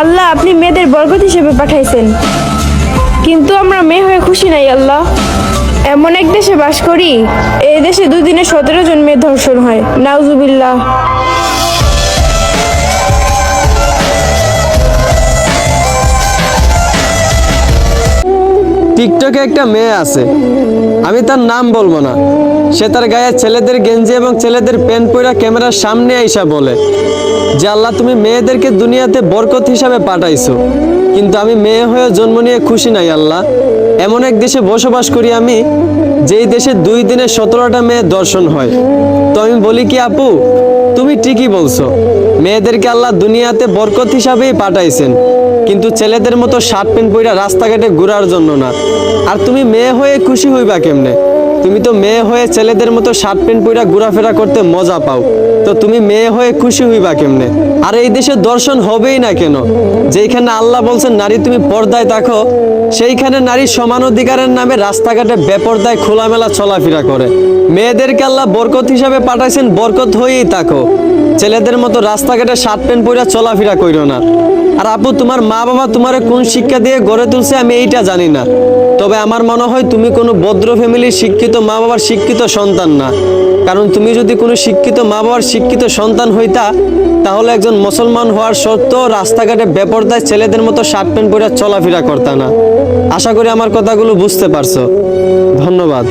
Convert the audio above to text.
আল্লাহ আপনি মেয়েদের বরকত হিসেবে পাঠাইছেন, কিন্তু আমরা মেয়ে হয়ে খুশি নাই আল্লাহ। এমন এক দেশে বাস করি, এই দেশে দুদিনে 17 জন মেয়ে ধর্ষণ হয়, নাউজুবিল্লাহ। টিকটকে একটা মেয়ে আছে, আমি তার নাম বলবো না। সে তার গায়ে ছেলেদের গেঞ্জি এবং ছেলেদের প্যান্ট পরা ক্যামেরার সামনে আইসা বলে যে আল্লাহ তুমি মেয়েদেরকে দুনিয়াতে বরকত হিসাবে পাঠাইছো, কিন্তু আমি মেয়ে হয়ে জন্ম নিয়ে খুশি নাই আল্লাহ। এমন এক দেশে বসবাস করি আমি, যেই দেশে 2 দিনে 17টা মেয়ে দর্শন হয়। তো আমি বলি কি আপু, তুমি ঠিকই বলছো, মেয়েদেরকে আল্লাহ দুনিয়াতে বরকত হিসাবেই পাঠাইছেন, কিন্তু ছেলেদের মতো শার্ট প্যান্ট পরা রাস্তাঘাটে ঘোরার জন্য না। আর তুমি মেয়ে হয়ে খুশি হইবা কেমনে? তুমি তো মেয়ে হয়ে ছেলেদের মতো শার্ট প্যান্ট পরা ঘোরাফেরা করতে মজা পাও, তো তুমি মেয়ে হয়ে খুশি হইবা কেমনে? আর এই দেশে দর্শন হবেই না কেন? যেখানে আল্লাহ বলছেন নারী তুমি পর্দায় থাকো, সেইখানে নারী সমান অধিকারের নামে রাস্তাঘাটে বেপর্দায় খোলামেলা চলাফেরা করে। মেয়েদেরকে আল্লাহ বরকত হিসাবে পাঠাইছেন, বরকত হয়েই থাকো, ছেলেদের মতো রাস্তাঘাটে শার্ট প্যান্ট পরা চলাফেরা কইরো না। আর আপু, তোমার মা বাবা তোমারে কোন শিক্ষা দিয়ে গড়ে তুলছে আমি এইটা জানি না, তবে আমার মনে হয় তুমি কোনো ভদ্র ফ্যামিলির শিক্ষিত মা বাবার শিক্ষিত সন্তান না। কারণ তুমি যদি কোনো শিক্ষিত মা বাবার শিক্ষিত সন্তান হইতা, তাহলে একজন মুসলমান হওয়ার সত্ত্বেও রাস্তাঘাটে বেপরদায় ছেলেদের মতো শার্ট প্যান্ট পরে চলাফেরা করতা না। আশা করি আমার কথাগুলো বুঝতে পারছো। ধন্যবাদ।